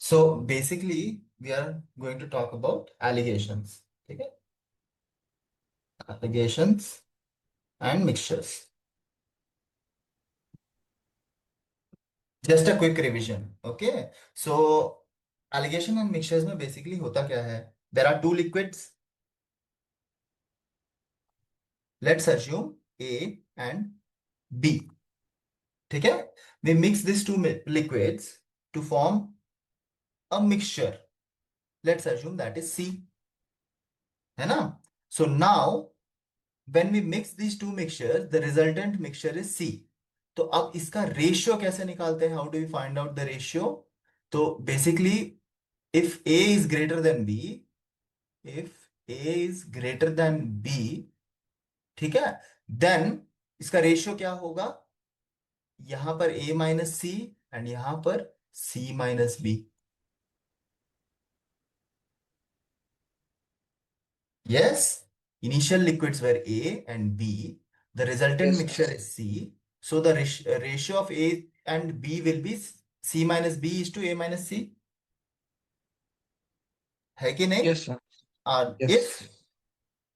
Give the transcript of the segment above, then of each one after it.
So basically we are going to talk about allegations. Okay, allegations and mixtures. Just a quick revision. Okay, so allegation and mixtures में basically होता क्या है? There are two liquids. Let's assume A and B. ठीक है? We mix these two liquids to form a mixture. Let's assume that is C. है ना? So now when we mix these two mixtures, the resultant mixture is C. तो अब इसका ratio कैसे निकालते हैं? How do we find out the ratio? तो basically if A is greater than B, if A is greater than B, ठीक है, then इसका रेशियो क्या होगा? यहां पर A माइनस सी एंड यहां पर C minus B. Yes, initial liquids were A and B. The resultant Yes, mixture is C. So the ratio of A and B will be C minus B is to A minus C. है कि नहीं? yes, sir. और Yes, if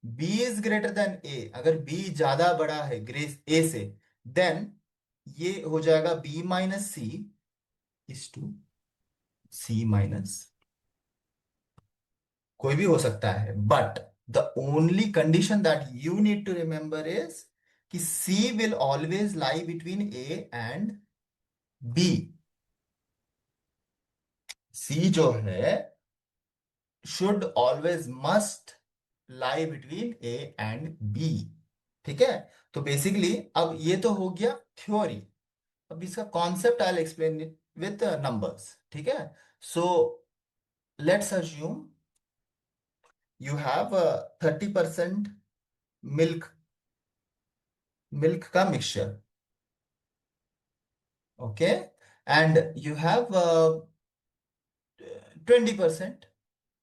B is greater than A, अगर B ज्यादा बड़ा है grace A से, then ये हो जाएगा B minus C is to C minus. कोई भी हो सकता है, but the only condition that you need to remember is कि C will always lie between A and B. C जो है should always must lie between A and B. ठीक है? तो बेसिकली अब ये तो हो गया थ्योरी. अब इसका concept I will explain it with numbers. ठीक है? So let's assume you have 30% milk का mixture. Okay, and you have 20%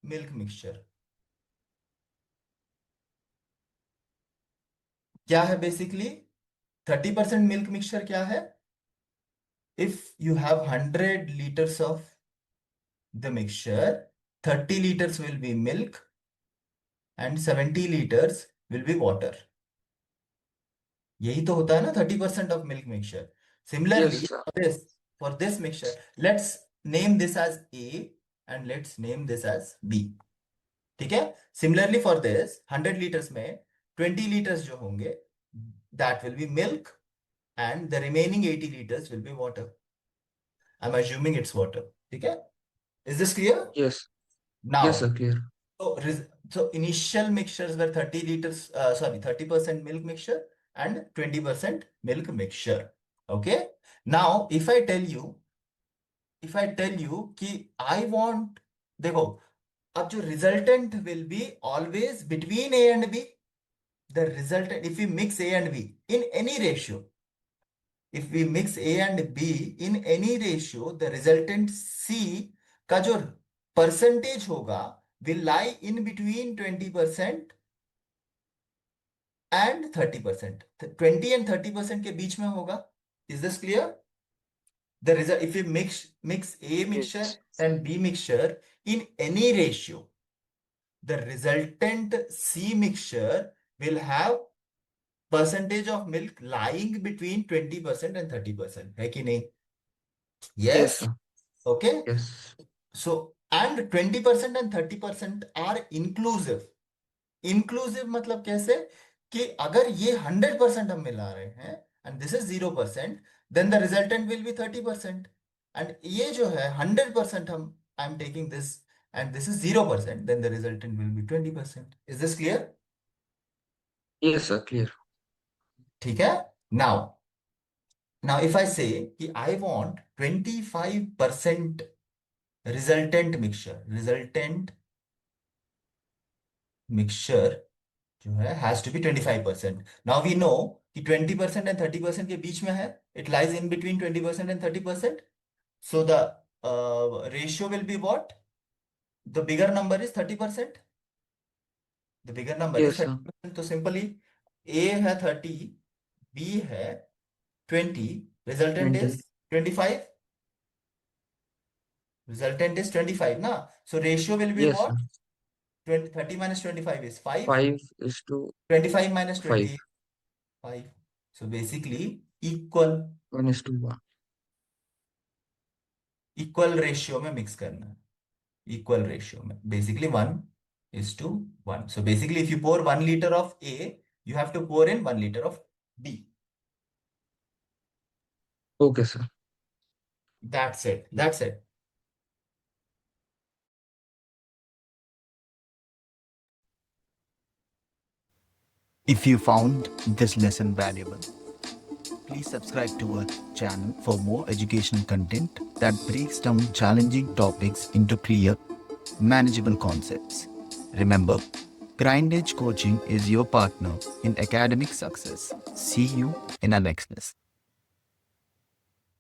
milk mixture. क्या है बेसिकली? 30% मिल्क मिक्सचर क्या है? If you have 100 liters of the mixture, 30 liters will be milk and 70 liters will be water. यही तो होता है ना 30% of milk mixture. yes, similarly sir. For this mixture let's name this as A and let's name this as B. ठीक है? Similarly for this 100 liters में 20 liters जो होंगे that will be milk and the remaining 80 liters will be water. I am assuming it's water. ठीक है? Is this clear? Yes, yes, now sir. Clear. so initial mixtures were 30 liters, sorry, 30% milk mixture and 20% milk mixture. Okay, now if I tell you कि I want, देखो, अब जो resultant will be always between A and B. The resultant, if we mix A and B in any ratio, if we mix A and B in any ratio, the resultant C का जो percentage होगा will lie in between 20% and 30%. 20 and 30% के बीच में होगा. Is this clear? The result, if we mix A mixture Yes, and B mixture in any ratio, the resultant C mixture will have percentage of milk lying between 20% and 30%. है कि नहीं? yes, Yes. sir. Okay. Yes, So and 20% and 30% are inclusive. Inclusive मतलब कैसे? कि अगर ये 100% हम मिला रहे हैं and this is 0%, then the resultant will be 30%. And ये जो है 100% हम, I'm taking this and this is 0%, then the resultant will be 20%. Is this clear? yes, sir. Clear. ठीक है? नाउ नाउ इफ आई से कि I want 25% resultant mixture जो है has to be 25%. Now we know कि 20% and 30% के बीच में है. It lies in between 20% and 30%. So the ratio will be what? The bigger number is 30%. The bigger number is Yes, sir. 30%. तो simply ए है 30, B है 20, resultant 20. Is 25. Resultant is 25, na? So ratio will be Yes, what? sir. 20, 30 minus 25 is 5. 5:5. 25 minus 20 is 5. So basically equal 1:1. Equal ratio में mix करना है. Equal ratio में basically 1:1. So basically if you pour 1 liter of A, you have to pour in 1 liter of B. Okay, sir. That's it. That's it. If you found this lesson valuable, please subscribe to our channel for more educational content that breaks down challenging topics into clear, manageable concepts. Remember, Grindage Coaching is your partner in academic success. See you in our next lesson.